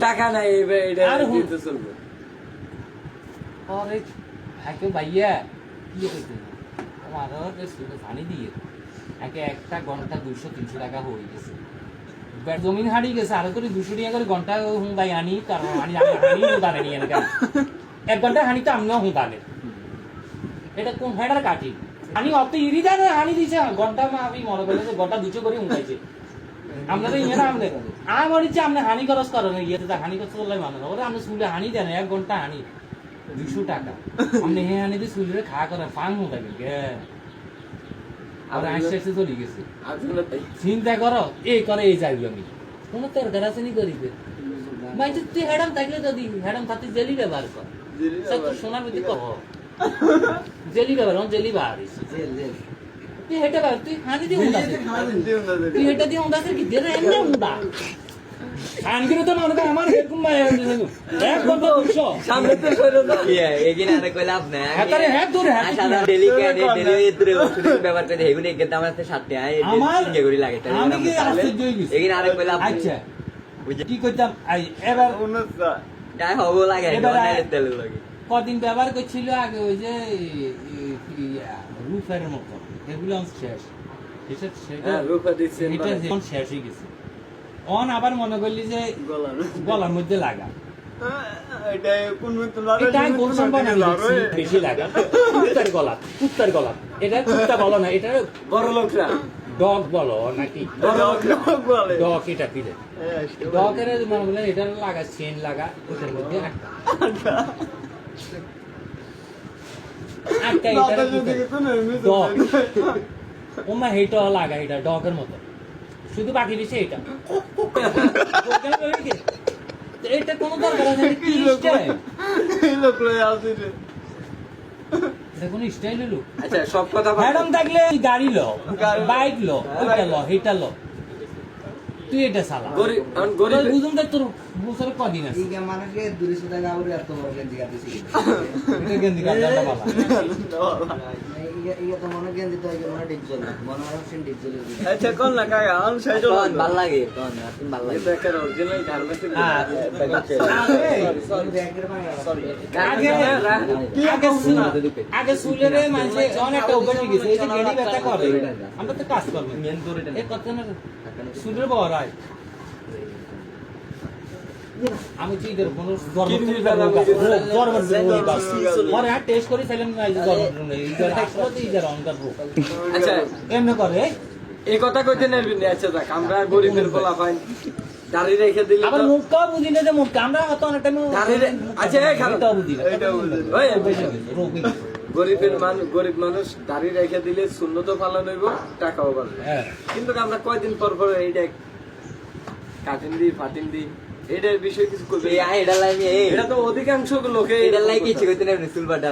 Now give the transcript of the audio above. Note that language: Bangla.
টাকা নাই এটা দিতে চলবে। আরে একে ভাইয়া কি কইতে আমার সুদে পানি দিয়ে একে একটা ঘন্টা 200-300 টাকা হয়ে গেছে। জমিন হারিয়ে গেছে আর করে 200 টাকা করে ঘন্টা হুঁদাই আনি কারণ আনি হুঁদানে নিয়ে না কেন 1 ঘন্টা হানি তো আমিও হুঁদানে এটা কোন হেডার কাটি আনি অত ইরি দেয় না হানি দিছে ঘন্টা মা আমি মনে করলে যে ঘন্টা 200 করে হুঁদাইছে আপনাদের ইয়ে না আমাদের আমার ইচ্ছে আপনি হানি খরচ করেন ইয়েতে হানি খরচ করলে মানুষ ওরা আপনি স্কুলে হানি দেন 1 ঘন্টা হানি 200 টাকা আপনি হে হানি দিয়ে স্কুলে খাওয়া করেন ফান হুঁদাবেন কে আর আইসে চলে গেছে চিন্তা করো এই করে এই যাইবি আমি কোনো তোর গারাসনি করিবে মাই তুই হেডাম থাকলে তো দি হেডাম থাকতে জেলি ব্যবহার কর সব তো সোনার মধ্যে কহ জেলি ব্যবহার on জেলি বাড়িস তুই হেটা কর তুই হানি দি হুঁদা তুই হেটা দি হুঁদা কি দে রে এমনি হুঁদা আনগিরে তো মনে কর আমার এরকম মাই এক ঘন্টা 200 সামনে তো সরো না এগিন আরে কইলা আপনি হাতারে হ্যাঁ দূরে হ্যাঁ আশা ডেলিকেট ডেলিভারি দূরে ওষুধ ব্যবহার করে হেগুনে গেতে আমার সাথে 7 টাকা এই দিন গড়ি লাগে তাই আমি কি আশ্চর্য হই গেছি এগিন আরে কইলা আচ্ছা কি কইতাম এবার গায় হবো লাগে ডোনারে তেল লাগে কদিন ব্যবহার করছিল আগে ওই যে রুফের মতো এগুলো শেষ সেটা রূপা দিচ্ছেন এটা যেমন শেষ হয়ে গেছে অন আবার মনে করলি যে গলার মধ্যে লাগা এটা গোলসন বানাই বেশি লাগা কুত্তার গলা এটা কুত্তা বলো না এটা বড় লোকরা ডগ বলো নাকি ডগ এটা কি রে ডগ এর মনে বলে এটা লাগা চেন লাগা ওটার মধ্যে একটা এটা ডগ ওমা হেটা লাগা এটা ডগের মতো শুধু বাকি দিছে এটা এটা কোন দরকার আছে কি স্টাইল এই লোক লয়ে আসছে দেখুন স্টাইল হলো আচ্ছা সব কথা ম্যাডাম থাকলে গাড়ি লো বাইক লো ওটা লো হেটা লো তুই এটা সালা গরিব বুঝুন দেখ তোর বছর কদিন আছে ಈಗ ಮನೆಗೆ 200 টাকা ಅವರು এত বড় গেঞ্জি কাটিছি এটা গেন্দি কাটটা বাবা ಈಗ তো মনে গেঞ্জি তো আগে মনে ডিপ চলে মনে হয় সেন ডিপ চলে আচ্ছা কোন না কাকা আন সাইজ কোন ভাল লাগে কোন আপনি ভাল লাগে এটা একটা অরিজিনাল গার্মেন্টস আগে সুলেরে মানুষ অনেকটা অভ্যাস হয়ে গেছে এই যে গেড়ি ব্যথা করে আমরা তো কাজ করবো মেন করে এই কথা না সুলের বড় হয় আমি কি এর কোন গর্ভবতী আর টেস্ট করে ফেলেন না এই গর্ভবতী এই যে আসলে এই যে অঙ্গার রোগ আচ্ছা এমনি করে এই কথা কইতে নেবেন না আচ্ছা দেখ আমরা গরিবের পোলা পাই দাঁড়ি রেখে দিলে আবার মুখটা বুঝি না যে মুখটা আমরা কত অনেক টাইম দাঁড়ি আচ্ছা এই খারাপ এটা বুঝি না এটা বুঝি ওই গরিব মানুষ দাঁড়ি রেখে দিলে সুন্নত পালন হইব টাকাও বাড়বে কিন্তু আমরা কয়দিন পর পর এইটা কাটিন দি ফাটিন দি এটার বিষয় কিছু করবে এই এটা লাই এটা তো অধিকাংশ লোকে এটা লাই কিছু কইতে না চুল বাটা